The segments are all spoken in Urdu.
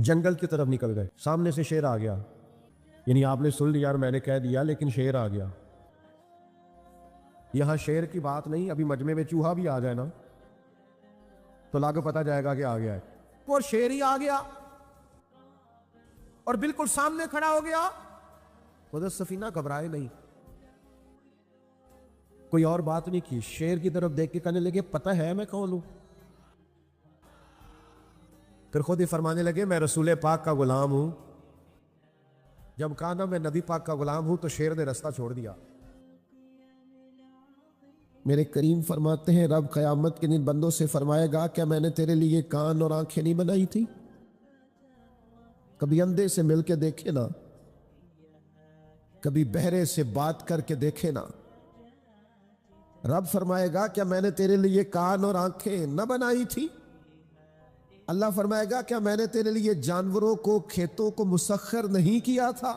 جنگل کی طرف نکل گئے، سامنے سے شیر آ گیا، یعنی آپ نے سن لیا اور میں نے کہہ دیا لیکن شیر آ گیا۔ یہاں شیر کی بات نہیں، ابھی مجمع میں چوہا بھی آ جائے نا تو لاگو پتہ جائے گا کہ آ گیا ہے، اور شیر ہی آ گیا اور بالکل سامنے کھڑا ہو گیا۔ حضرت سفینہ گھبرائے نہیں، کوئی اور بات نہیں کی، شیر کی طرف دیکھ کے کہنے لگے پتہ ہے میں کون ہوں؟ پھر خود ہی فرمانے لگے میں رسول پاک کا غلام ہوں۔ جب کہا نا میں نبی پاک کا غلام ہوں تو شیر نے رستہ چھوڑ دیا۔ میرے کریم فرماتے ہیں رب قیامت کے دن بندوں سے فرمائے گا کیا میں نے تیرے لیے کان اور آنکھیں نہیں بنائی تھی؟ کبھی اندھے سے مل کے دیکھے نا، کبھی بہرے سے بات کر کے دیکھے نا۔ رب فرمائے گا کیا میں نے تیرے لیے کان اور آنکھیں نہ بنائی تھی؟ اللہ فرمائے گا کیا میں نے تیرے لیے جانوروں کو کھیتوں کو مسخر نہیں کیا تھا؟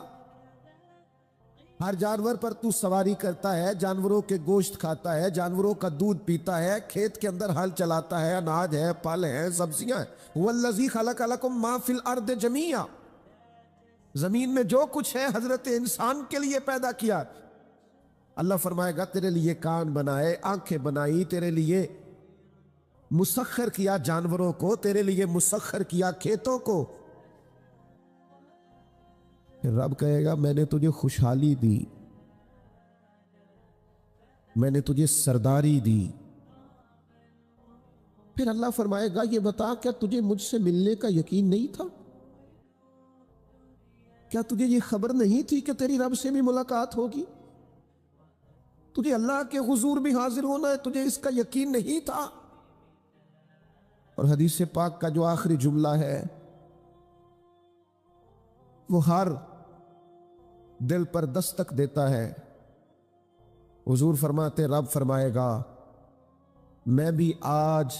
ہر جانور پر تو سواری کرتا ہے، جانوروں کے گوشت کھاتا ہے، جانوروں کا دودھ پیتا ہے، کھیت کے اندر ہل چلاتا ہے، اناج ہے، پھل ہیں، سبزیاں ہیں۔ وَالَّذِي خَلَقَ لَكُم مَّا فِي الْأَرْضِ جَمِيعًا، زمین میں جو کچھ ہے حضرت انسان کے لیے پیدا کیا۔ اللہ فرمائے گا تیرے لیے کان بنائے، آنکھیں بنائی، تیرے لیے مسخر کیا جانوروں کو، تیرے لیے مسخر کیا کھیتوں کو۔ پھر رب کہے گا میں نے تجھے خوشحالی دی، میں نے تجھے سرداری دی۔ پھر اللہ فرمائے گا یہ بتا کیا تجھے مجھ سے ملنے کا یقین نہیں تھا؟ کیا تجھے یہ خبر نہیں تھی کہ تیری رب سے بھی ملاقات ہوگی؟ تجھے اللہ کے حضور بھی حاضر ہونا ہے، تجھے اس کا یقین نہیں تھا؟ اور حدیث پاک کا جو آخری جملہ ہے وہ ہر دل پر دستک دیتا ہے۔ حضور فرماتے رب فرمائے گا میں بھی آج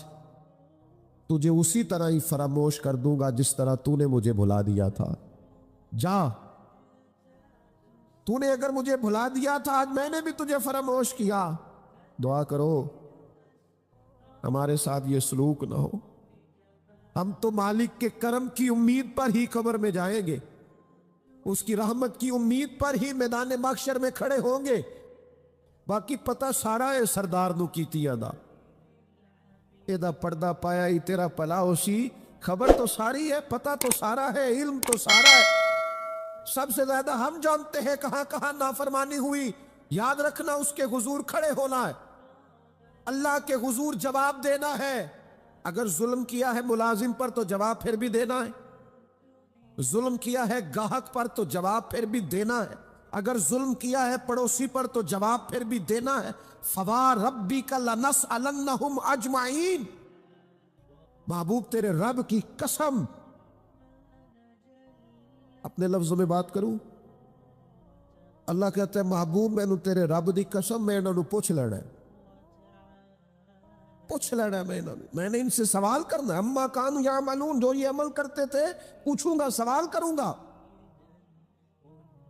تجھے اسی طرح ہی فراموش کر دوں گا جس طرح تو نے مجھے بھلا دیا تھا۔ جا، تو نے اگر مجھے بھلا دیا تھا آج میں نے بھی تجھے فراموش کیا۔ دعا کرو ہمارے ساتھ یہ سلوک نہ ہو، ہم تو مالک کے کرم کی امید پر ہی قبر میں جائیں گے، اس کی رحمت کی امید پر ہی میدان محشر میں کھڑے ہوں گے۔ باقی پتہ سارا ہے سردار نو کیتی ادا، ایدہ پردہ پایا ہی تیرا پلا ہوسی، خبر تو ساری ہے، پتہ تو سارا ہے، علم تو سارا ہے۔ سب سے زیادہ ہم جانتے ہیں کہاں کہاں نافرمانی ہوئی۔ یاد رکھنا اس کے حضور کھڑے ہونا ہے، اللہ کے حضور جواب دینا ہے۔ اگر ظلم کیا ہے ملازم پر تو جواب پھر بھی دینا ہے، ظلم کیا ہے گاہک پر تو جواب پھر بھی دینا ہے، اگر ظلم کیا ہے پڑوسی پر تو جواب پھر بھی دینا ہے۔ فَوَرَبِّكَ لَنَسْأَلَنَّهُمْ أَجْمَعِينَ، محبوب تیرے رب کی قسم، اپنے لفظوں میں بات کروں، اللہ کہتا ہے محبوب میں نے تیرے رب دی قسم میں انہوں نے پوچھ لینا ہے، پوچھ لینا ہے میں نے ان سے سوال کرنا ہے۔ اما کانوا یعملون، جو یہ عمل کرتے تھے پوچھوں گا، سوال کروں گا۔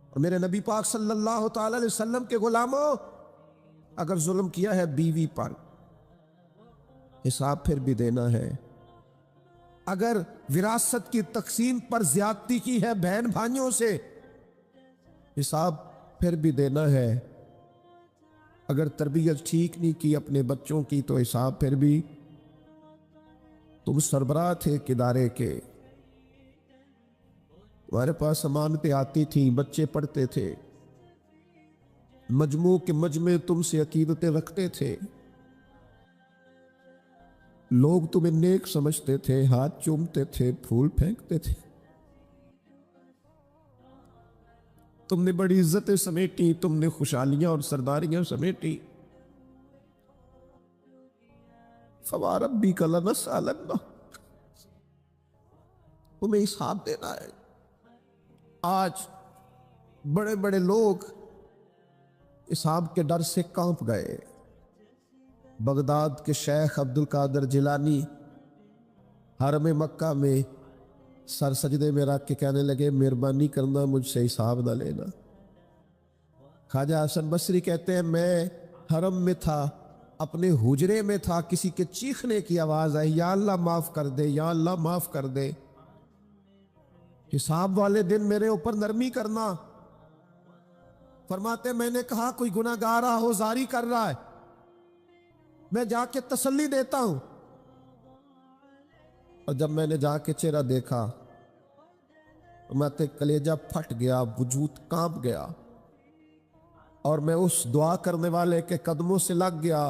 اور میرے نبی پاک صلی اللہ تعالی علیہ وسلم کے غلاموں، اگر ظلم کیا ہے بیوی پر حساب پھر بھی دینا ہے، اگر وراثت کی تقسیم پر زیادتی کی ہے بہن بھائیوں سے حساب پھر بھی دینا ہے، اگر تربیت ٹھیک نہیں کی اپنے بچوں کی تو حساب پھر بھی۔ تم سربراہ تھے ایک ادارے کے، تمہارے پاس امانتیں آتی تھیں، بچے پڑھتے تھے، مجموع کے مجمع تم سے عقیدتیں رکھتے تھے، لوگ تمہیں نیک سمجھتے تھے، ہاتھ چومتے تھے، پھول پھینکتے تھے، تم نے بڑی عزتیں سمیٹی، تم نے خوشحالیاں اور سرداریاں سمیٹی۔ فَوَرَبِّكَ لَنَسْأَلَنَّهُمْ، تمہیں حساب دینا ہے۔ آج بڑے بڑے لوگ حساب کے ڈر سے کانپ گئے۔ بغداد کے شیخ عبد القادر جیلانی حرم مکہ میں سر سجدے میں رکھ کے کہنے لگے مہربانی کرنا مجھ سے حساب نہ لینا۔ خواجہ حسن بصری کہتے ہیں میں حرم میں تھا، اپنے حجرے میں تھا، کسی کے چیخنے کی آواز آئی یا اللہ معاف کر دے، یا اللہ معاف کر دے۔ حساب والے دن میرے اوپر نرمی کرنا۔ فرماتے میں نے کہا کوئی گناہ گار آہوزاری کر رہا ہے، میں جا کے تسلی دیتا ہوں۔ اور جب میں نے جا کے چہرہ دیکھا کلیجہ پھٹ گیا، وجود کانپ گیا، اور میں اس دعا کرنے والے کے قدموں سے لگ گیا۔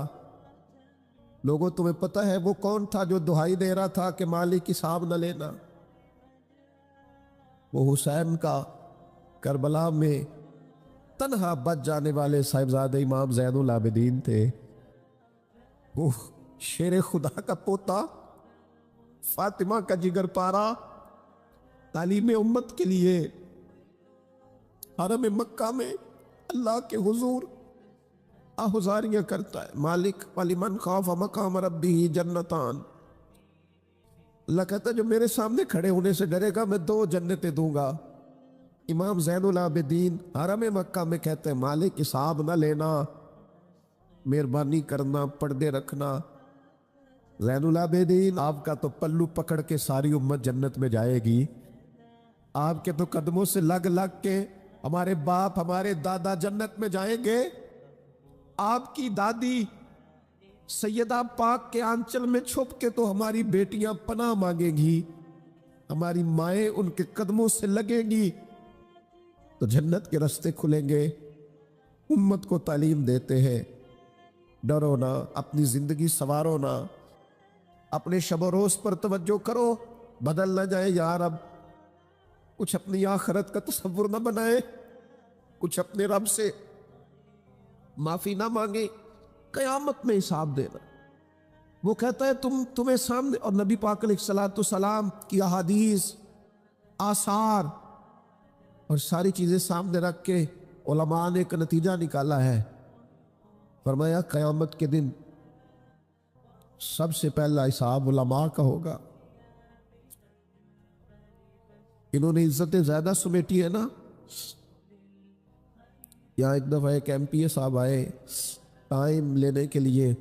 لوگوں تمہیں پتہ ہے وہ کون تھا جو دہائی دے رہا تھا کہ مالک حساب نہ لینا؟ وہ حسین کا کربلا میں تنہا بچ جانے والے صاحبزادہ امام زین العابدین تھے۔ وہ شیر خدا کا پوتا، فاطمہ کا جگر پارا، تعلیم امت کے لیے حرم مکہ میں اللہ کے حضور آہوزاریاں کرتا ہے۔ مالک ولمن خاف مقام ربہ جنتان، اللہ کہتا ہے جو میرے سامنے کھڑے ہونے سے ڈرے گا میں 2 جنتیں دوں گا۔ امام زین العابدین حرم مکہ میں کہتے ہیں مالک حساب نہ لینا، مہربانی کرنا، پردے رکھنا۔ زین العابدین آپ کا تو پلو پکڑ کے ساری امت جنت میں جائے گی، آپ کے تو قدموں سے لگ لگ کے ہمارے باپ ہمارے دادا جنت میں جائیں گے، آپ کی دادی سیدہ پاک کے آنچل میں چھپ کے تو ہماری بیٹیاں پناہ مانگیں گی، ہماری مائیں ان کے قدموں سے لگیں گی، تو جنت کے راستے کھلیں گے۔ امت کو تعلیم دیتے ہیں ڈرو نہ، اپنی زندگی سنوارو نہ، اپنے شب و روز پر توجہ کرو، بدل نہ جائے یار۔ اب کچھ اپنی آخرت کا تصور نہ بنائے، کچھ اپنے رب سے معافی نہ مانگے، قیامت میں حساب دینا۔ وہ کہتا ہے تمہیں سامنے، اور نبی پاک علیہ السلام کی احادیث، آثار اور ساری چیزیں سامنے رکھ کے علماء نے ایک نتیجہ نکالا ہے۔ فرمایا قیامت کے دن سب سے پہلا حساب علماء کا ہوگا۔ انہوں نے عزتیں زیادہ سمیٹی ہے نا۔ یہاں ایک دفعہ ایک ایم پی اے صاحب آئے ٹائم لینے کے لیے،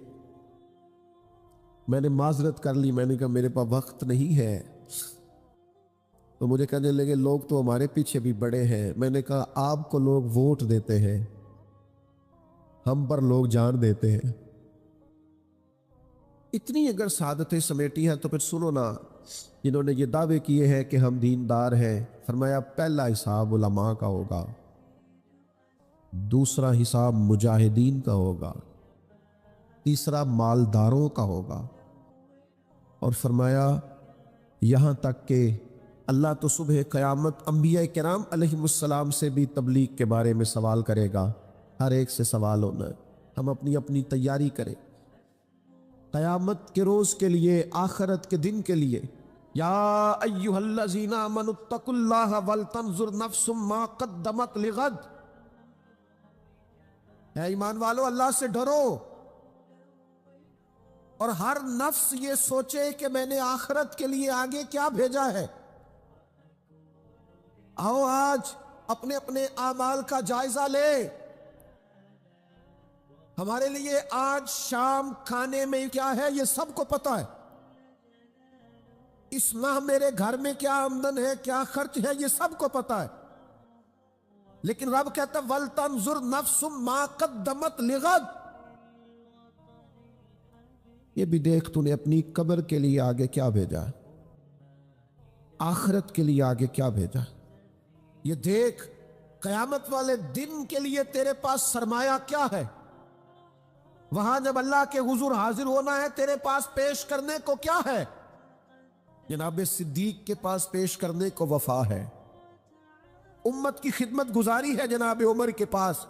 میں نے معذرت کر لی، میں نے کہا میرے پاس وقت نہیں ہے، تو مجھے کہنے لگے لوگ تو ہمارے پیچھے بھی بڑے ہیں۔ میں نے کہا آپ کو لوگ ووٹ دیتے ہیں، ہم پر لوگ جان دیتے ہیں۔ اتنی اگر سعادتیں سمیٹی ہیں تو پھر سنو نا، جنہوں نے یہ دعوے کیے ہیں کہ ہم دیندار ہیں، فرمایا پہلا حساب علماء کا ہوگا، دوسرا حساب مجاہدین کا ہوگا، تیسرا مالداروں کا ہوگا، اور فرمایا یہاں تک کہ اللہ تو صبح قیامت انبیاء کرام علیہ السلام سے بھی تبلیغ کے بارے میں سوال کرے گا۔ ہر ایک سے سوال ہونا ہے، ہم اپنی اپنی تیاری کریں قیامت کے روز کے لیے، آخرت کے دن کے لیے۔ یا ایھا الذین آمنوا اتقوا اللہ ولتنظر نفس ما قدمت لغد، اے ایمان والو اللہ سے ڈرو، اور ہر نفس یہ سوچے کہ میں نے آخرت کے لیے آگے کیا بھیجا ہے۔ آؤ آج اپنے اپنے اعمال کا جائزہ لے۔ ہمارے لیے آج شام کھانے میں کیا ہے یہ سب کو پتا ہے، اس ماہ میرے گھر میں کیا آمدن ہے، کیا خرچ ہے، یہ سب کو پتا ہے، لیکن رب کہتا ہے وَلْتَنْظُرْ نَفْسٌ مَا قَدَّمَتْ لِغَدْ، یہ بھی دیکھ تو نے اپنی قبر کے لیے آگے کیا بھیجا ہے، آخرت کے لیے آگے کیا بھیجا ہے، یہ دیکھ قیامت والے دن کے لیے تیرے پاس سرمایہ کیا ہے، وہاں جب اللہ کے حضور حاضر ہونا ہے تیرے پاس پیش کرنے کو کیا ہے۔ جناب صدیق کے پاس پیش کرنے کو وفا ہے، امت کی خدمت گزاری ہے جناب عمر کے پاس،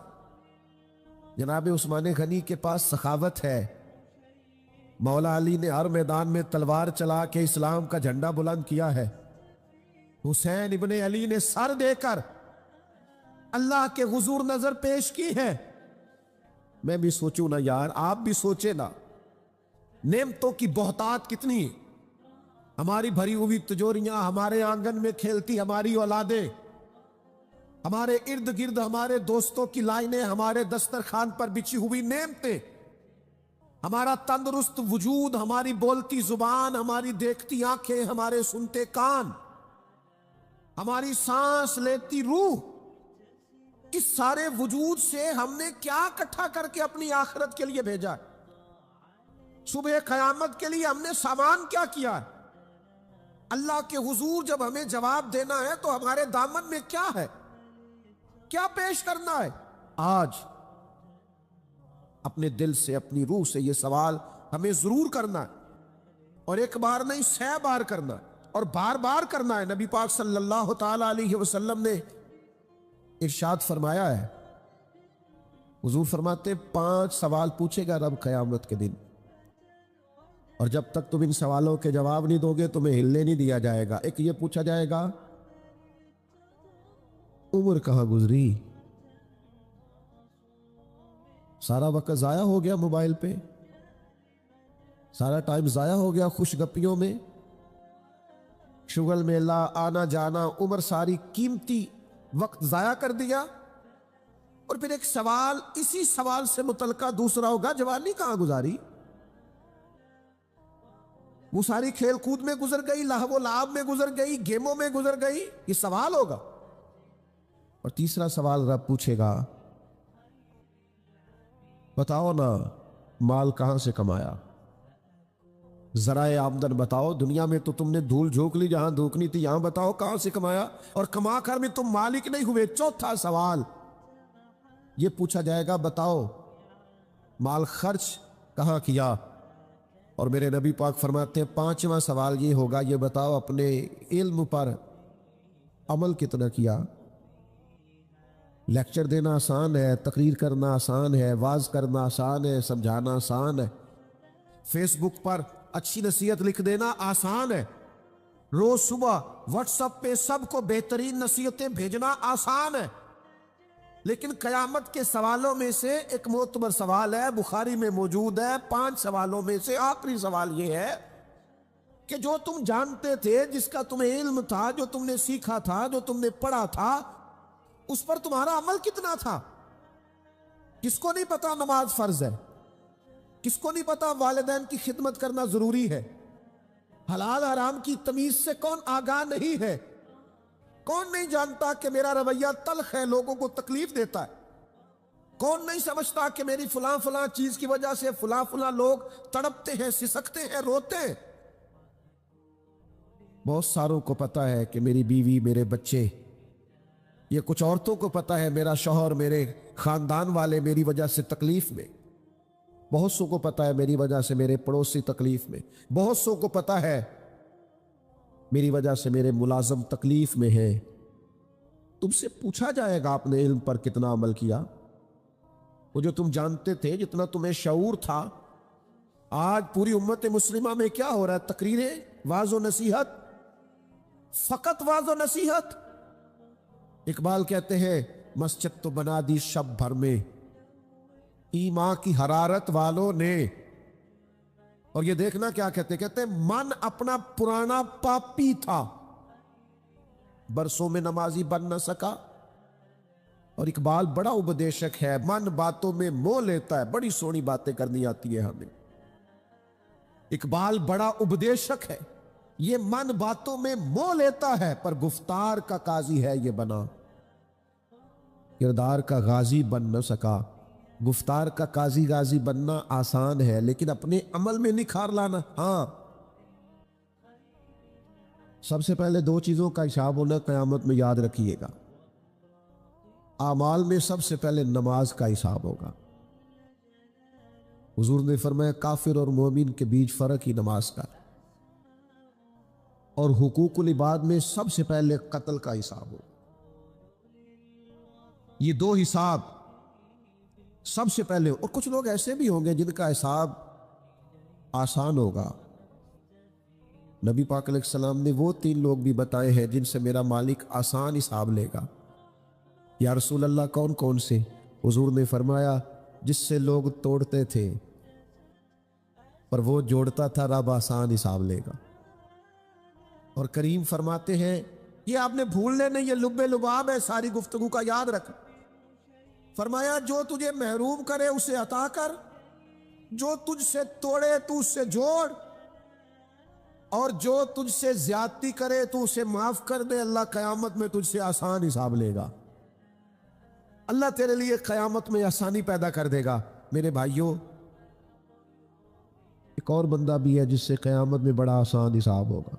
جناب عثمان غنی کے پاس سخاوت ہے، مولا علی نے ہر میدان میں تلوار چلا کے اسلام کا جھنڈا بلند کیا ہے، حسین ابن علی نے سر دے کر اللہ کے حضور نظر پیش کی ہے۔ میں بھی سوچوں نا یار، آپ بھی سوچے نا، نعمتوں کی بہتات کتنی، ہماری بھری ہوئی تجوریاں، ہمارے آنگن میں کھیلتی ہماری اولادیں، ہمارے ارد گرد ہمارے دوستوں کی لائنیں، ہمارے دسترخوان پر بچھی ہوئی نعمتیں، ہمارا تندرست وجود، ہماری بولتی زبان، ہماری دیکھتی آنکھیں، ہمارے سنتے کان، ہماری سانس لیتی روح، اس سارے وجود سے ہم نے کیا اکٹھا کر کے اپنی آخرت کے لیے بھیجا ہے؟ صبح قیامت کے لیے ہم نے سامان کیا کیا ہے؟ اللہ کے حضور جب ہمیں جواب دینا ہے تو ہمارے دامن میں کیا ہے؟ کیا پیش کرنا ہے؟ آج اپنے دل سے، اپنی روح سے یہ سوال ہمیں ضرور کرنا ہے، اور ایک بار نہیں 100 بار کرنا ہے، اور بار بار کرنا ہے۔ نبی پاک صلی اللہ تعالی علیہ وسلم نے ارشاد فرمایا ہے، حضور فرماتے 5 سوال پوچھے گا رب قیامت کے دن، اور جب تک تم ان سوالوں کے جواب نہیں دو گے تمہیں ہلنے نہیں دیا جائے گا۔ ایک یہ پوچھا جائے گا عمر کہاں گزری؟ سارا وقت ضائع ہو گیا موبائل پہ، سارا ٹائم ضائع ہو گیا خوش گپیوں میں، شغل میلہ، آنا جانا، عمر ساری قیمتی وقت ضائع کر دیا۔ اور پھر ایک سوال اسی سوال سے متعلقہ دوسرا ہوگا، جوانی کہاں گزاری؟ وہ ساری کھیل کود میں گزر گئی، لہو و لعب میں گزر گئی، گیموں میں گزر گئی، یہ سوال ہوگا۔ اور تیسرا سوال رب پوچھے گا، بتاؤ نا مال کہاں سے کمایا؟ ذرائع آمدن بتاؤ، دنیا میں تو تم نے دھول جھونک لی جہاں دھونکنی تھی، یہاں بتاؤ کہاں سے کمایا، اور کما کر میں تم مالک نہیں ہوئے۔ چوتھا سوال یہ پوچھا جائے گا، بتاؤ مال خرچ کہاں کیا؟ اور میرے نبی پاک فرماتے ہیں 5واں سوال یہ ہوگا، یہ بتاؤ اپنے علم پر عمل کتنا کیا؟ لیکچر دینا آسان ہے، تقریر کرنا آسان ہے، واعظ کرنا آسان ہے، سمجھانا آسان ہے، فیس بک پر اچھی نصیحت لکھ دینا آسان ہے، روز صبح واٹس ایپ پہ سب کو بہترین نصیحتیں بھیجنا آسان ہے۔ لیکن قیامت کے سوالوں میں سے ایک معتبر سوال ہے، بخاری میں موجود ہے، 5 سوالوں میں سے آخری سوال یہ ہے کہ جو تم جانتے تھے، جس کا تمہیں علم تھا، جو تم نے سیکھا تھا، جو تم نے پڑھا تھا، اس پر تمہارا عمل کتنا تھا؟ کس کو نہیں پتا نماز فرض ہے؟ کس کو نہیں پتا والدین کی خدمت کرنا ضروری ہے؟ حلال حرام کی تمیز سے کون آگاہ نہیں ہے؟ کون نہیں جانتا کہ میرا رویہ تلخ ہے، لوگوں کو تکلیف دیتا ہے؟ کون نہیں سمجھتا کہ میری فلاں فلاں چیز کی وجہ سے فلاں فلاں لوگ تڑپتے ہیں، سسکتے ہیں، روتے ہیں؟ بہت ساروں کو پتا ہے کہ میری بیوی، میرے بچے، یہ کچھ عورتوں کو پتا ہے میرا شوہر، میرے خاندان والے میری وجہ سے تکلیف میں، بہت سو کو پتا ہے میری وجہ سے میرے پڑوسی تکلیف میں، بہت سو کو پتا ہے میری وجہ سے میرے ملازم تکلیف میں ہیں۔ تم سے پوچھا جائے گا اپنے علم پر کتنا عمل کیا؟ وہ جو تم جانتے تھے، جتنا تمہیں شعور تھا۔ آج پوری امت مسلمہ میں کیا ہو رہا ہے؟ تقریریں، واعظ و نصیحت، فقط واعظ و نصیحت۔ اقبال کہتے ہیں مسجد تو بنا دی شب بھر میں ایمان کی حرارت والوں نے۔ اور یہ دیکھنا کیا کہتے ہیں، من اپنا پرانا پاپی تھا، برسوں میں نمازی بن نہ سکا۔ اور اقبال بڑا اپدیشک ہے، من باتوں میں موہ لیتا ہے، بڑی سونی باتیں کرنی آتی ہے ہمیں۔ اقبال بڑا اپدیشک ہے، یہ من باتوں میں موہ لیتا ہے، پر گفتار کا قاضی ہے یہ بنا، کردار کا غازی بن نہ سکا۔ گفتار کا قاضی غازی بننا آسان ہے، لیکن اپنے عمل میں نکھار لانا، ہاں۔ سب سے پہلے 2 چیزوں کا حساب ہونا قیامت میں، یاد رکھیے گا۔ اعمال میں سب سے پہلے نماز کا حساب ہوگا۔ حضور نے فرمایا کافر اور مومن کے بیچ فرق ہی نماز کا۔ اور حقوق العباد میں سب سے پہلے قتل کا حساب ہوگا۔ یہ 2 حساب سب سے پہلے، اور کچھ لوگ ایسے بھی ہوں گے جن کا حساب آسان ہوگا۔ نبی پاک علیہ السلام نے وہ 3 لوگ بھی بتائے ہیں جن سے میرا مالک آسان حساب لے گا۔ یا رسول اللہ کون کون سے؟ حضور نے فرمایا جس سے لوگ توڑتے تھے پر وہ جوڑتا تھا، رب آسان حساب لے گا۔ اور کریم فرماتے ہیں یہ آپ نے بھولنے نہیں، یہ لب لباب ہے ساری گفتگو کا، یاد رکھ۔ فرمایا جو تجھے محروم کرے اسے عطا کر، جو تجھ سے توڑے تو اس سے جوڑ۔ اور جو تجھ سے زیادتی کرے تو اسے معاف کر دے، اللہ قیامت میں تجھ سے آسان حساب لے گا۔ اللہ تیرے لیے قیامت میں آسانی پیدا کر دے گا۔ میرے بھائیوں، ایک اور بندہ بھی ہے جس سے قیامت میں بڑا آسان حساب ہوگا۔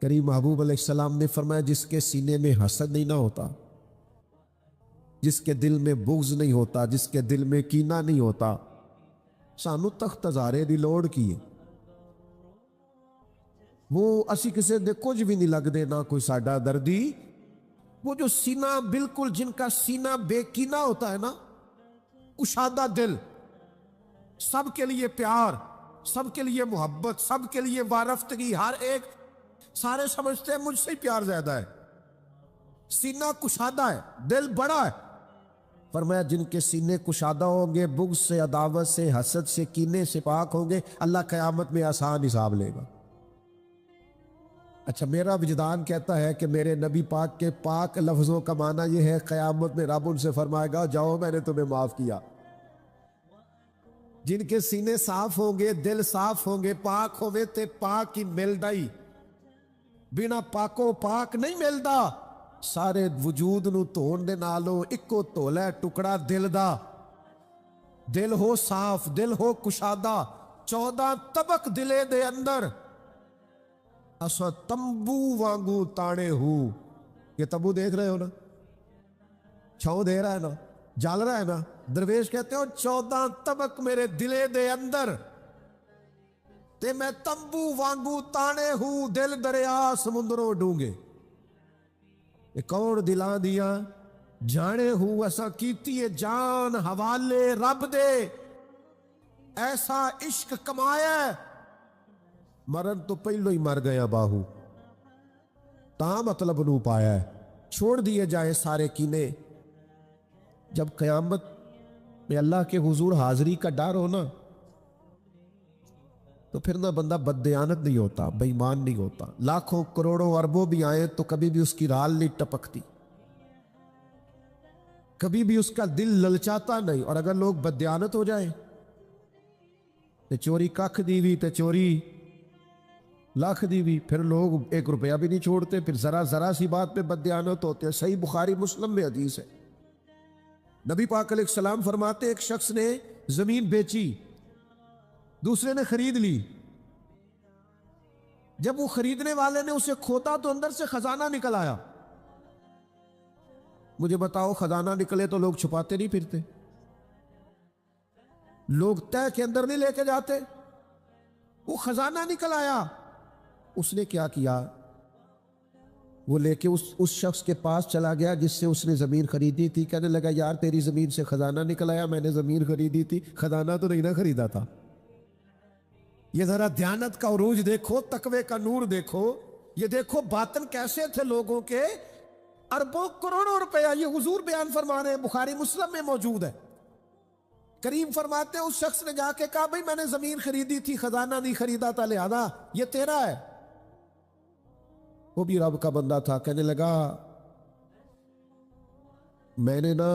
کریم محبوب علیہ السلام نے فرمایا جس کے سینے میں حسد نہیں نہ ہوتا، جس کے دل میں بغض نہیں ہوتا، جس کے دل میں کینہ نہیں ہوتا، سانو تخت ہزارے دی لوڑ کی ہے، وہ اسی کسے دے کچھ بھی نہیں لگ دے، نہ کوئی ساڈا دردی۔ وہ جو سینہ بالکل، جن کا سینہ بے کینہ ہوتا ہے نا، کشادہ دل، سب کے لیے پیار، سب کے لیے محبت، سب کے لیے وارفتگی، ہر ایک، سارے سمجھتے ہیں مجھ سے ہی پیار زیادہ ہے، سینہ کشادہ ہے، دل بڑا ہے۔ فرمایا جن کے سینے کشادہ ہوں گے، بغض سے، عداوت سے، حسد سے، کینے سے پاک ہوں گے، اللہ قیامت میں آسان حساب لے گا۔ اچھا، میرا وجدان کہتا ہے کہ میرے نبی پاک کے پاک لفظوں کا معنی یہ ہے قیامت میں رب ان سے فرمائے گا جاؤ میں نے تمہیں معاف کیا۔ جن کے سینے صاف ہوں گے، دل صاف ہوں گے، پاک ہوئے تے پاک ہی ملدا ہی، بنا پاکو پاک نہیں ملدا۔ سارے وجود نو دھون دے نالوں اکو دھولا ٹکڑا دل دا، دل ہو صاف، دل ہو کشادہ، 14 طبق دلے دے اندر اسا تمبو وانگو تانے ہو۔ یہ تمبو دیکھ رہے ہو نا، چھاؤں دے رہا ہے نا، جال رہا ہے نا، درویش کہتے ہو 14 طبق میرے دلے دے اندر تے میں تمبو وانگو تانے ہوں، دل دریا سمندروں ڈونگے۔ یہ کون دلان دیا جانے ہوں ایسا کیتی ہے جان حوالے رب دے، ایسا عشق کمایا ہے مرن تو پہلو ہی مر گیا باہو، تا مطلب نو پایا ہے، چھوڑ دیے جائے سارے کینے۔ جب قیامت میں اللہ کے حضور حاضری کا ڈر ہونا تو پھر نہ بندہ بددیانت نہیں ہوتا، بے ایمان نہیں ہوتا، لاکھوں کروڑوں اربوں بھی آئیں تو کبھی بھی اس کی رال نہیں ٹپکتی، کبھی بھی اس کا دل للچاتا نہیں۔ اور اگر لوگ بددیانت ہو جائیں تے چوری ککھ دی بھی تے چوری لاکھ دی بھی، پھر لوگ 1 روپیہ بھی نہیں چھوڑتے، پھر ذرا سی بات پہ بددیانت ہوتے ہیں۔ صحیح بخاری مسلم میں حدیث ہے، نبی پاک علیہ السلام فرماتے ایک شخص نے زمین بیچی، دوسرے نے خرید لی، جب وہ خریدنے والے نے اسے کھودا تو اندر سے خزانہ نکل آیا۔ مجھے بتاؤ خزانہ نکلے تو لوگ چھپاتے نہیں پھرتے، لوگ تہ کے اندر نہیں لے کے جاتے، وہ خزانہ نکل آیا۔ اس نے کیا کیا، وہ لے کے اس شخص کے پاس چلا گیا جس سے اس نے زمین خریدی تھی، کہنے لگا یار تیری زمین سے خزانہ نکل آیا، میں نے زمین خریدی تھی، خزانہ تو نہیں نہ خریدا تھا۔ یہ ذرا دیانت کا عروج دیکھو، تقوی کا نور دیکھو، یہ دیکھو باطن کیسے تھے لوگوں کے، اربوں کروڑوں روپیہ یہ حضور بیان فرما رہے ہیں، بخاری مسلم میں موجود ہے۔ کریم فرماتے ہیں اس شخص نے جا کے کہا بھئی میں نے زمین خریدی تھی، خزانہ نہیں خریدا تھا، لہذا یہ تیرا ہے۔ وہ بھی رب کا بندہ تھا، کہنے لگا میں نے نا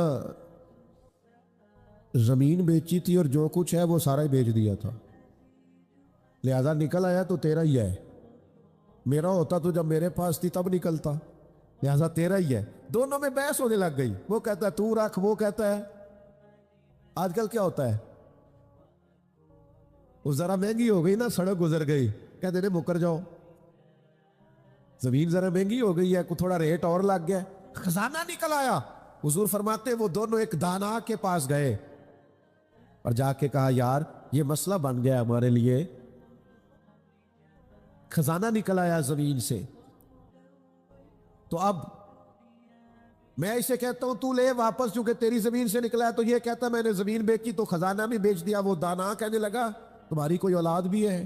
زمین بیچی تھی اور جو کچھ ہے وہ سارا ہی بیچ دیا تھا، لہذا نکل آیا تو تیرا ہی ہے، میرا ہوتا تو جب میرے پاس تھی تب نکلتا، لہذا تیرا ہی ہے۔ دونوں میں بحث ہونے لگ گئی، وہ کہتا ہے تو رکھ، وہ کہتا ہے، آج کل کیا ہوتا ہے، وہ ذرا مہنگی ہو گئی نا، سڑک گزر گئی، کہتے ہیں مکر جاؤ، زمین ذرا مہنگی ہو گئی ہے، تھوڑا ریٹ اور لگ گیا، خزانہ نکل آیا۔ حضور فرماتے وہ دونوں ایک دانا کے پاس گئے اور جا کے کہا یار یہ مسئلہ بن گیا ہمارے لیے، خزانہ نکل آیا زمین سے، تو اب میں اسے کہتا ہوں تو لے واپس، چونکہ تیری زمین سے نکلا ہے، تو یہ کہتا میں نے زمین بیچی تو خزانہ بھی بیچ دیا۔ وہ دانا کہنے لگا تمہاری کوئی اولاد بھی ہے؟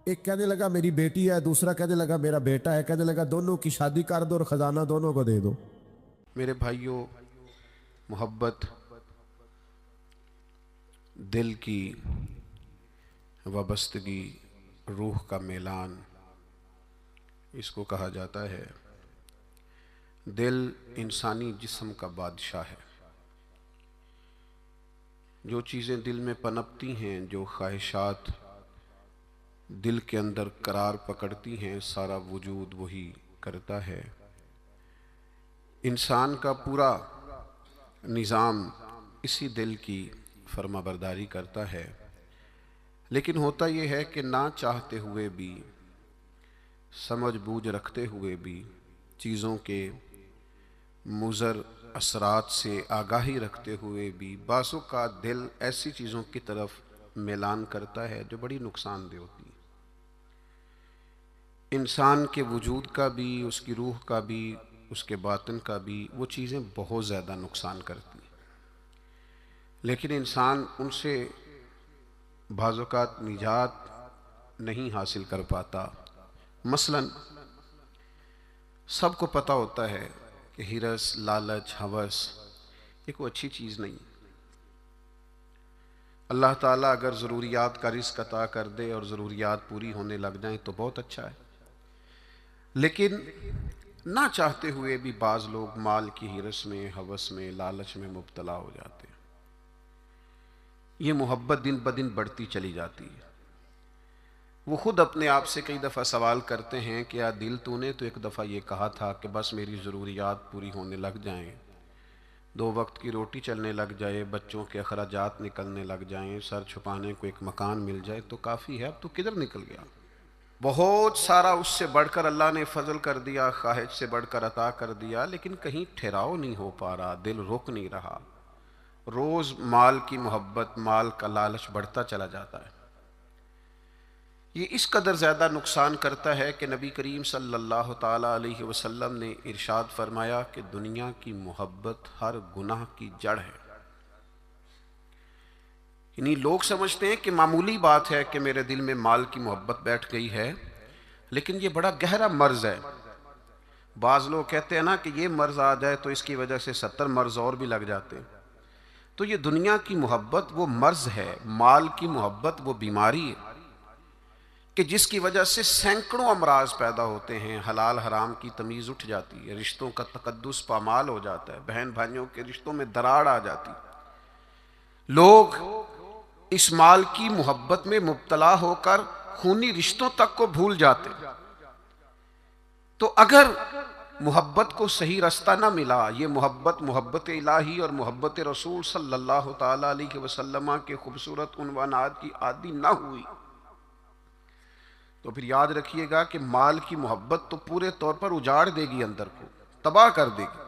ایک کہنے لگا میری بیٹی ہے، دوسرا کہنے لگا میرا بیٹا ہے، کہنے لگا دونوں کی شادی کر دو اور خزانہ دونوں کو دے دو۔ میرے بھائیوں، محبت دل کی وابستگی، روح کا میلان، اس کو کہا جاتا ہے۔ دل انسانی جسم کا بادشاہ ہے۔ جو چیزیں دل میں پنپتی ہیں، جو خواہشات دل کے اندر قرار پکڑتی ہیں، سارا وجود وہی کرتا ہے۔ انسان کا پورا نظام اسی دل کی فرما برداری کرتا ہے، لیکن ہوتا یہ ہے کہ نہ چاہتے ہوئے بھی، سمجھ بوجھ رکھتے ہوئے بھی، چیزوں کے مضر اثرات سے آگاہی رکھتے ہوئے بھی بعض اوقات دل ایسی چیزوں کی طرف میلان کرتا ہے جو بڑی نقصان دہ ہوتی ہے۔ انسان کے وجود کا بھی، اس کی روح کا بھی، اس کے باطن کا بھی وہ چیزیں بہت زیادہ نقصان کرتی ہیں، لیکن انسان ان سے بعض اوقات نجات نہیں حاصل کر پاتا۔ مثلا سب کو پتہ ہوتا ہے کہ ہرس، لالچ، ہوس یہ کوئی اچھی چیز نہیں۔ اللہ تعالیٰ اگر ضروریات کا رزق عطا کر دے اور ضروریات پوری ہونے لگ جائیں تو بہت اچھا ہے، لیکن نہ چاہتے ہوئے بھی بعض لوگ مال کی ہرس میں، ہوس میں، لالچ میں مبتلا ہو جاتے ہیں۔ یہ محبت دن بدن بڑھتی چلی جاتی ہے۔ وہ خود اپنے آپ سے کئی دفعہ سوال کرتے ہیں کہ دل تو نے تو ایک دفعہ یہ کہا تھا کہ بس میری ضروریات پوری ہونے لگ جائیں، 2 وقت کی روٹی چلنے لگ جائے، بچوں کے اخراجات نکلنے لگ جائیں، سر چھپانے کو ایک مکان مل جائے تو کافی ہے، اب تو کدھر نکل گیا؟ بہت سارا اس سے بڑھ کر اللہ نے فضل کر دیا، خواہش سے بڑھ کر عطا کر دیا، لیکن کہیں ٹھہراؤ نہیں ہو پا رہا، دل رک نہیں رہا، روز مال کی محبت، مال کا لالچ بڑھتا چلا جاتا ہے۔ یہ اس قدر زیادہ نقصان کرتا ہے کہ نبی کریم صلی اللہ تعالیٰ علیہ وسلم نے ارشاد فرمایا کہ دنیا کی محبت ہر گناہ کی جڑ ہے۔ یعنی لوگ سمجھتے ہیں کہ معمولی بات ہے کہ میرے دل میں مال کی محبت بیٹھ گئی ہے، لیکن یہ بڑا گہرا مرض ہے۔ بعض لوگ کہتے ہیں نا کہ یہ مرض آ جائے تو اس کی وجہ سے 70 مرض اور بھی لگ جاتے ہیں۔ تو یہ دنیا کی محبت وہ مرض ہے، مال کی محبت وہ بیماری ہے کہ جس کی وجہ سے سینکڑوں امراض پیدا ہوتے ہیں، حلال حرام کی تمیز اٹھ جاتی ہے، رشتوں کا تقدس پامال ہو جاتا ہے، بہن بھائیوں کے رشتوں میں دراڑ آ جاتی ہے۔ لوگ اس مال کی محبت میں مبتلا ہو کر خونی رشتوں تک کو بھول جاتے ہیں۔ تو اگر محبت کو صحیح رستہ نہ ملا، یہ محبت الہی اور محبت رسول صلی اللہ تعالیٰ علیہ وسلم کے خوبصورت عنوانات کی عادی نہ ہوئی، تو پھر یاد رکھیے گا کہ مال کی محبت تو پورے طور پر اجاڑ دے گی، اندر کو تباہ کر دے گی۔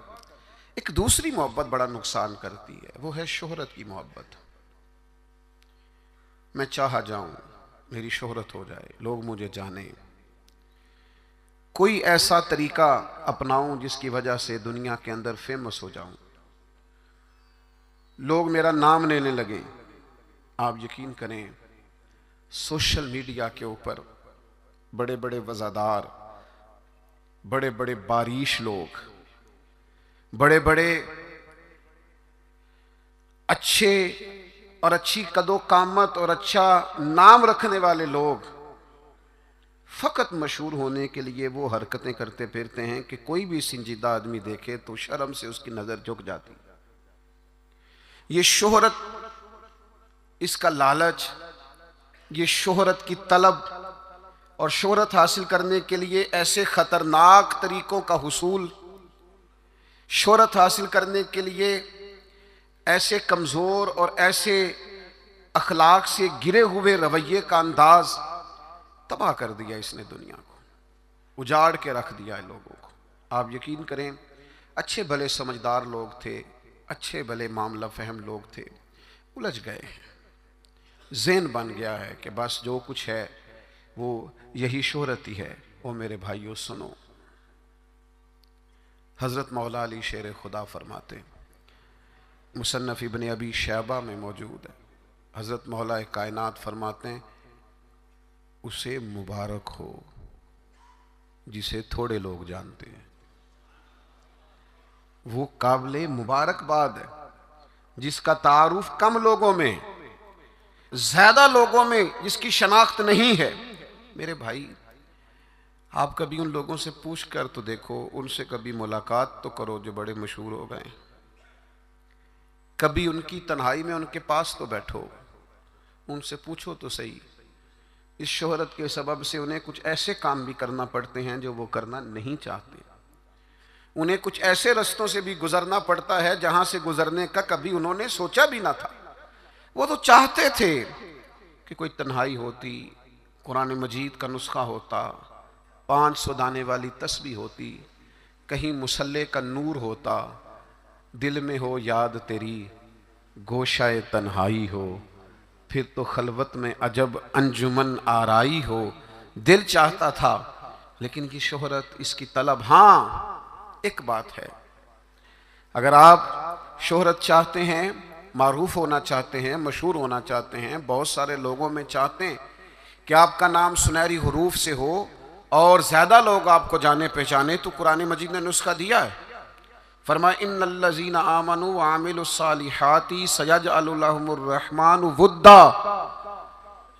ایک دوسری محبت بڑا نقصان کرتی ہے، وہ ہے شہرت کی محبت۔ میں چاہا جاؤں، میری شہرت ہو جائے، لوگ مجھے جانیں، کوئی ایسا طریقہ اپناؤں جس کی وجہ سے دنیا کے اندر فیمس ہو جاؤں، لوگ میرا نام لینے لگیں۔ آپ یقین کریں، سوشل میڈیا کے اوپر بڑے بڑے وزادار، بڑے بڑے باریش لوگ، بڑے بڑے اچھے اور اچھی قد و قامت اور اچھا نام رکھنے والے لوگ فقط مشہور ہونے کے لیے وہ حرکتیں کرتے پھرتے ہیں کہ کوئی بھی سنجیدہ آدمی دیکھے تو شرم سے اس کی نظر جھک جاتی۔ یہ شہرت، اس کا لالچ، یہ شہرت کی طلب اور شہرت حاصل کرنے کے لیے ایسے خطرناک طریقوں کا حصول، شہرت حاصل کرنے کے لیے ایسے کمزور اور ایسے اخلاق سے گرے ہوئے رویے کا انداز، تباہ کر دیا اس نے دنیا کو، اجاڑ کے رکھ دیا ہے لوگوں کو۔ آپ یقین کریں، اچھے بھلے سمجھدار لوگ تھے، اچھے بھلے معاملہ فہم لوگ تھے، الجھ گئے ہیں۔ ذہن بن گیا ہے کہ بس جو کچھ ہے وہ یہی شہرت ہی ہے۔ او میرے بھائیو سنو، حضرت مولا علی شیر خدا فرماتے، مصنف ابن ابی شیبہ میں موجود ہے، حضرت مولا کائنات فرماتے ہیں، اسے مبارک ہو جسے تھوڑے لوگ جانتے ہیں۔ وہ قابل مبارکباد ہے جس کا تعارف کم لوگوں میں، زیادہ لوگوں میں جس کی شناخت نہیں ہے۔ میرے بھائی، آپ کبھی ان لوگوں سے پوچھ کر تو دیکھو، ان سے کبھی ملاقات تو کرو جو بڑے مشہور ہو گئے، کبھی ان کی تنہائی میں ان کے پاس تو بیٹھو، ان سے پوچھو تو صحیح، اس شہرت کے سبب سے انہیں کچھ ایسے کام بھی کرنا پڑتے ہیں جو وہ کرنا نہیں چاہتے، انہیں کچھ ایسے رستوں سے بھی گزرنا پڑتا ہے جہاں سے گزرنے کا کبھی انہوں نے سوچا بھی نہ تھا۔ وہ تو چاہتے تھے کہ کوئی تنہائی ہوتی، قرآن مجید کا نسخہ ہوتا، 500 دانے والی تسبیح ہوتی، کہیں مصلے کا نور ہوتا، دل میں ہو یاد تیری گوشہ تنہائی ہو، پھر تو خلوت میں عجب انجمن آرائی ہو۔ دل چاہتا تھا، لیکن یہ شہرت، اس کی طلب، ہاں ایک بات ہے، اگر آپ شہرت چاہتے ہیں، معروف ہونا چاہتے ہیں، مشہور ہونا چاہتے ہیں، بہت سارے لوگوں میں چاہتے ہیں کہ آپ کا نام سنہری حروف سے ہو اور زیادہ لوگ آپ کو جانے پہچانے، تو قرآن مجید نے نسخہ دیا ہے۔ فرمایا ان الذین آمنوا وعملوا الصالحات سیجعل لهم الرحمن ودا،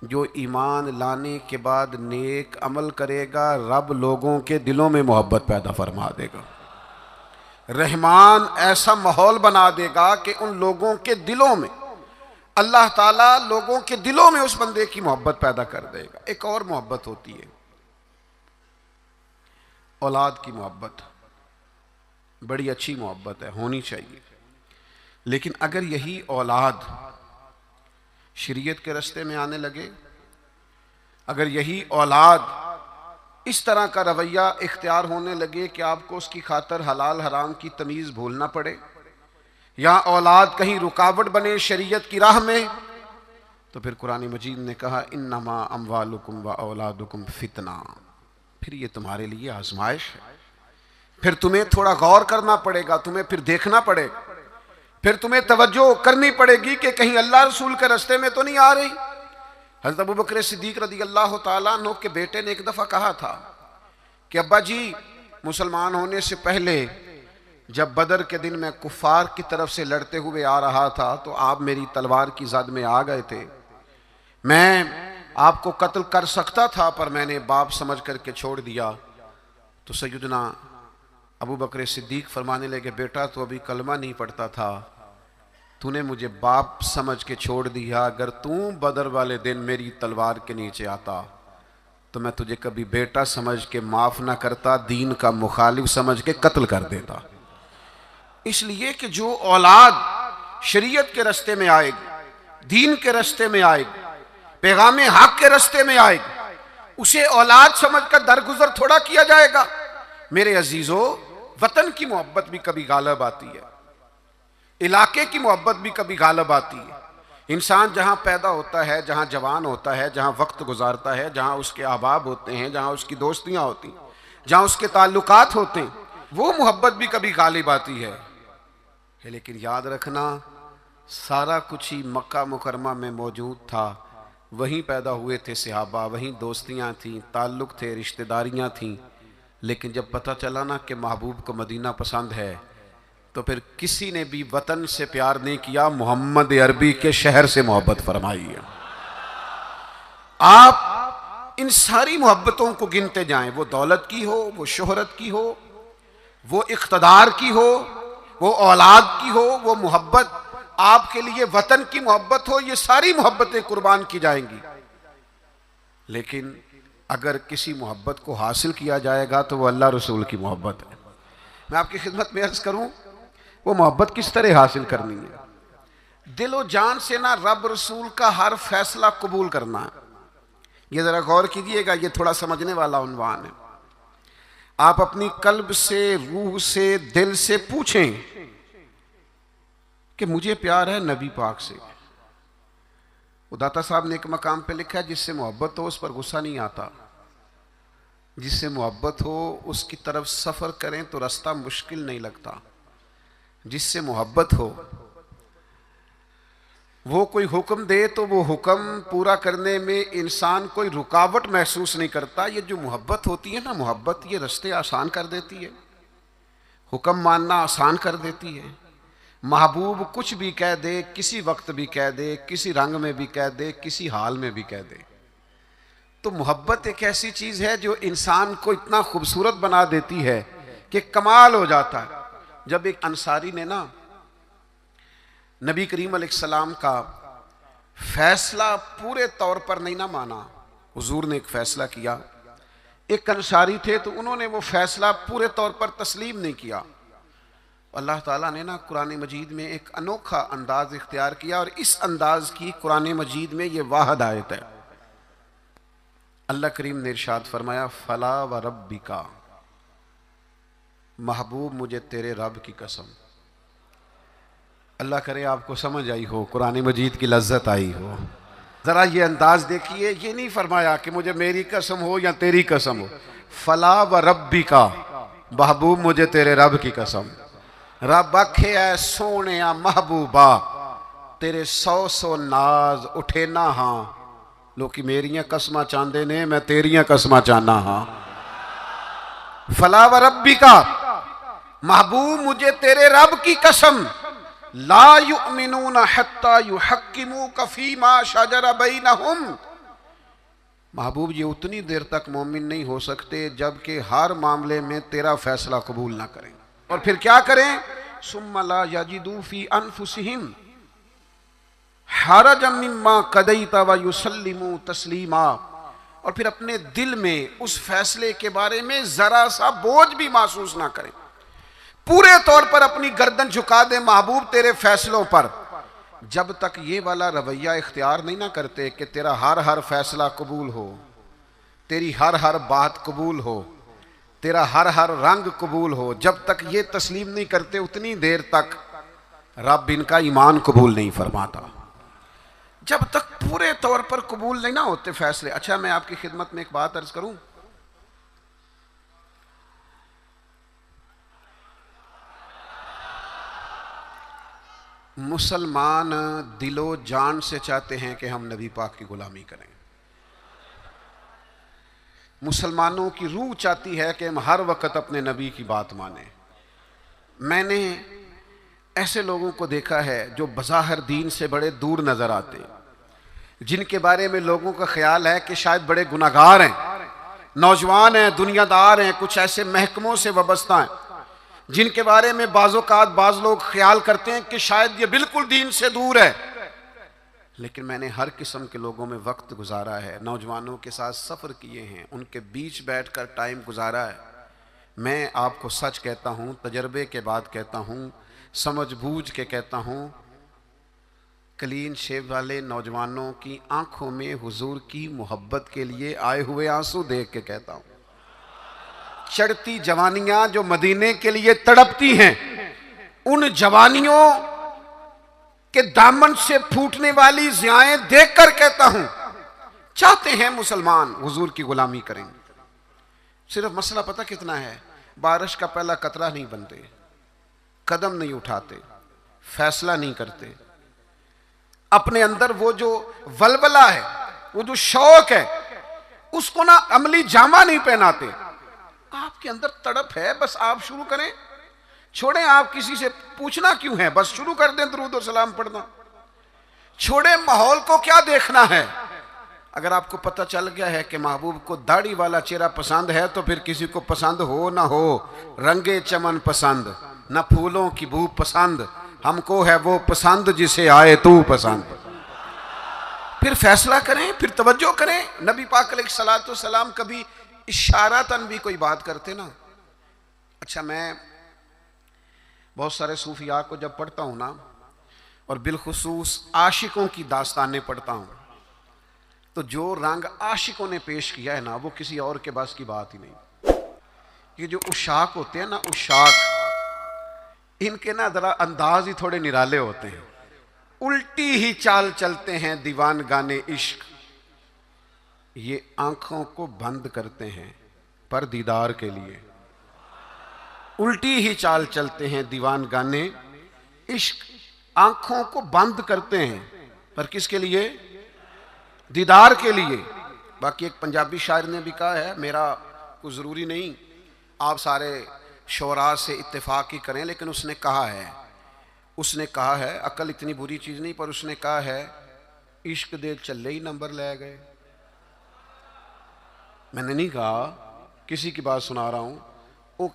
جو ایمان لانے کے بعد نیک عمل کرے گا رب لوگوں کے دلوں میں محبت پیدا فرما دے گا، رحمان ایسا ماحول بنا دے گا کہ ان لوگوں کے دلوں میں، اللہ تعالیٰ لوگوں کے دلوں میں اس بندے کی محبت پیدا کر دے گا۔ ایک اور محبت ہوتی ہے، اولاد کی محبت، بڑی اچھی محبت ہے، ہونی چاہیے، لیکن اگر یہی اولاد شریعت کے راستے میں آنے لگے، اگر یہی اولاد اس طرح کا رویہ اختیار ہونے لگے کہ آپ کو اس کی خاطر حلال حرام کی تمیز بھولنا پڑے، یا اولاد کہیں رکاوٹ بنے شریعت کی راہ میں، تو پھر قرآن مجید نے کہا انما اموالکم و اولادکم فتنہ، پھر یہ تمہارے لیے آزمائش ہے، پھر تمہیں تھوڑا غور کرنا پڑے گا، تمہیں پھر دیکھنا پڑے گا، پھر تمہیں توجہ کرنی پڑے گی کہ کہیں اللہ رسول کے راستے میں تو نہیں آ رہی۔ حضرت ابوبکر صدیق رضی اللہ تعالیٰ عنہ کے بیٹے نے ایک دفعہ کہا تھا کہ ابا جی، مسلمان ہونے سے پہلے جب بدر کے دن میں کفار کی طرف سے لڑتے ہوئے آ رہا تھا تو آپ میری تلوار کی زد میں آ گئے تھے، میں آپ کو قتل کر سکتا تھا پر میں نے باپ سمجھ کر کے چھوڑ دیا۔ تو سیدنا ابو بکر صدیق فرمانے لگے بیٹا تو ابھی کلمہ نہیں پڑھتا تھا، تو نے مجھے باپ سمجھ کے چھوڑ دیا، اگر تو بدر والے دن میری تلوار کے نیچے آتا تو میں تجھے کبھی بیٹا سمجھ کے معاف نہ کرتا، دین کا مخالف سمجھ کے قتل کر دیتا۔ اس لیے کہ جو اولاد شریعت کے راستے میں آئے گی، دین کے راستے میں آئے گی، پیغام حق کے راستے میں آئے گی، اسے اولاد سمجھ کر درگزر تھوڑا کیا جائے گا۔ میرے عزیزو، وطن کی محبت بھی کبھی غالب آتی ہے، علاقے کی محبت بھی کبھی غالب آتی ہے۔ انسان جہاں پیدا ہوتا ہے، جہاں جوان ہوتا ہے، جہاں وقت گزارتا ہے، جہاں اس کے احباب ہوتے ہیں، جہاں اس کی دوستیاں ہوتی ہیں، جہاں اس کے تعلقات ہوتے ہیں، وہ محبت بھی کبھی غالب آتی ہے۔ لیکن یاد رکھنا، سارا کچھ ہی مکہ مکرمہ میں موجود تھا، وہیں پیدا ہوئے تھے صحابہ، وہیں دوستیاں تھیں، تعلق تھے، رشتہ داریاں تھیں، لیکن جب پتہ چلا نا کہ محبوب کو مدینہ پسند ہے تو پھر کسی نے بھی وطن سے پیار نہیں کیا، محمد عربی کے شہر سے محبت فرمائی ہے۔ آپ ان ساری محبتوں کو گنتے جائیں، وہ دولت کی ہو، وہ شہرت کی ہو، وہ اقتدار کی ہو، وہ اولاد کی ہو، وہ محبت آپ کے لیے وطن کی محبت ہو، یہ ساری محبتیں قربان کی جائیں گی، لیکن اگر کسی محبت کو حاصل کیا جائے گا تو وہ اللہ رسول کی محبت ہے۔ میں آپ کی خدمت میں عرض کروں، وہ محبت کس طرح حاصل کرنی ہے؟ دل و جان سے نہ رب رسول کا ہر فیصلہ قبول کرنا ہے۔ یہ ذرا غور کیجئے گا، یہ تھوڑا سمجھنے والا عنوان ہے۔ آپ اپنی قلب سے، روح سے، دل سے پوچھیں کہ مجھے پیار ہے نبی پاک سے۔ داتا صاحب نے ایک مقام پہ لکھا ہے جس سے محبت ہو اس پر غصہ نہیں آتا، جس سے محبت ہو اس کی طرف سفر کریں تو راستہ مشکل نہیں لگتا، جس سے محبت ہو وہ کوئی حکم دے تو وہ حکم پورا کرنے میں انسان کوئی رکاوٹ محسوس نہیں کرتا۔ یہ جو محبت ہوتی ہے نا، محبت یہ راستے آسان کر دیتی ہے، حکم ماننا آسان کر دیتی ہے۔ محبوب کچھ بھی کہہ دے، کسی وقت بھی کہہ دے، کسی رنگ میں بھی کہہ دے، کسی حال میں بھی کہہ دے۔ تو محبت ایک ایسی چیز ہے جو انسان کو اتنا خوبصورت بنا دیتی ہے کہ کمال ہو جاتا ہے۔ جب ایک انصاری نے نا نبی کریم علیہ السلام کا فیصلہ پورے طور پر نہیں نہ مانا، حضور نے ایک فیصلہ کیا. ایک انصاری تھے تو انہوں نے وہ فیصلہ پورے طور پر تسلیم نہیں کیا. اللہ تعالیٰ نے نا قرآن مجید میں ایک انوکھا انداز اختیار کیا، اور اس انداز کی قرآن مجید میں یہ واحد آیت ہے. اللہ کریم نے ارشاد فرمایا فلا وربک، محبوب مجھے تیرے رب کی قسم. اللہ کرے آپ کو سمجھ آئی ہو، قرآن مجید کی لذت آئی ہو. ذرا یہ انداز دیکھیے، یہ نہیں فرمایا کہ مجھے میری قسم ہو یا تیری قسم ہو. فلا وربک، محبوب مجھے تیرے رب کی قسم. رب آکھے اے سونے محبوبہ تیرے 100 ناز اٹھے نہ ہاں. لوکی میریاں قسمہ چاندے نے، میں تیریاں قسمہ چانا ہاں. فلا وربک، محبوب مجھے تیرے رب کی قسم، لا یؤمنون حتی یحکموک فیما شجر بینہم. محبوب یہ اتنی دیر تک مومن نہیں ہو سکتے جب کہ ہر معاملے میں تیرا فیصلہ قبول نہ کریں. اور پھر کیا کریں؟ ثم لا یجدوا فی انفسہم حرجا مما قضیت ویسلموا تسلیما. اور پھر اپنے دل میں اس فیصلے کے بارے میں ذرا سا بوجھ بھی محسوس نہ کریں. پورے طور پر اپنی گردن جھکا دیں محبوب تیرے فیصلوں پر. جب تک یہ والا رویہ اختیار نہیں نہ کرتے کہ تیرا ہر فیصلہ قبول ہو، تیری ہر بات قبول ہو، تیرا ہر رنگ قبول ہو، جب تک یہ تسلیم نہیں کرتے اتنی دیر تک رب ان کا ایمان قبول نہیں فرماتا. جب تک پورے طور پر قبول نہیں نہ ہوتے فیصلے. اچھا میں آپ کی خدمت میں ایک بات عرض کروں. مسلمان دل و جان سے چاہتے ہیں کہ ہم نبی پاک کی غلامی کریں. مسلمانوں کی روح چاہتی ہے کہ ہم ہر وقت اپنے نبی کی بات مانیں. میں نے ایسے لوگوں کو دیکھا ہے جو بظاہر دین سے بڑے دور نظر آتے، جن کے بارے میں لوگوں کا خیال ہے کہ شاید بڑے گناہگار ہیں، نوجوان ہیں، دنیا دار ہیں، کچھ ایسے محکموں سے وابستہ ہیں جن کے بارے میں بعض اوقات بعض لوگ خیال کرتے ہیں کہ شاید یہ بالکل دین سے دور ہے. لیکن میں نے ہر قسم کے لوگوں میں وقت گزارا ہے، نوجوانوں کے ساتھ سفر کیے ہیں، ان کے بیچ بیٹھ کر ٹائم گزارا ہے. میں آپ کو سچ کہتا ہوں، تجربے کے بعد کہتا ہوں، سمجھ بوجھ کے کہتا ہوں، کلین شیو والے نوجوانوں کی آنکھوں میں حضور کی محبت کے لیے آئے ہوئے آنسو دیکھ کے کہتا ہوں. چڑھتی جوانیاں جو مدینے کے لیے تڑپتی ہیں، ان جوانیوں کے دامن سے پھوٹنے والی ضیائیں دیکھ کر کہتا ہوں چاہتے ہیں مسلمان حضور کی غلامی کریں. صرف مسئلہ پتہ کتنا ہے؟ بارش کا پہلا قطرہ نہیں بنتے، قدم نہیں اٹھاتے، فیصلہ نہیں کرتے. اپنے اندر وہ جو ولولہ ہے، وہ جو شوق ہے، اس کو نہ عملی جامہ نہیں پہناتے. آپ کے اندر تڑپ ہے، بس آپ شروع کریں. چھوڑیں آپ کسی سے پوچھنا کیوں ہے، بس شروع کر دیں درود و سلام پڑھنا. چھوڑیں ماحول کو کیا دیکھنا ہے. اگر آپ کو پتہ چل گیا ہے کہ محبوب کو داڑھی والا چہرہ پسند ہے تو پھر کسی کو پسند ہو نہ ہو، رنگے چمن پسند نہ پھولوں کی بو پسند، ہم کو ہے وہ پسند جسے آئے تو پسند. پھر فیصلہ کریں، پھر توجہ کریں. نبی پاک علیہ الصلوۃ والسلام کبھی اشارتاً بھی کوئی بات کرتے نا. اچھا میں بہت سارے صوفیاء کو جب پڑھتا ہوں نا، اور بالخصوص عاشقوں کی داستانیں پڑھتا ہوں، تو جو رنگ عاشقوں نے پیش کیا ہے نا، وہ کسی اور کے بس کی بات ہی نہیں. یہ جو عشاق ہوتے ہیں نا، عشاق، ان کے نا ذرا انداز ہی تھوڑے نرالے ہوتے ہیں. الٹی ہی چال چلتے ہیں دیوان گانے عشق، یہ آنکھوں کو بند کرتے ہیں پر دیدار کے لیے. الٹی ہی چال چلتے ہیں دیوان گانے عشق، آنکھوں کو بند کرتے ہیں پر کس کے لیے؟ دیدار کے لیے. باقی ایک پنجابی شاعر نے بھی کہا ہے، میرا کوئی ضروری نہیں آپ سارے شعراء سے اتفاق ہی کریں، لیکن اس نے کہا ہے عقل اتنی بری چیز نہیں، پر اس نے کہا ہے عشق دے چلے ہی نمبر لے گئے. میں نے نہیں کہا، کسی کی بات سنا رہا ہوں. وہ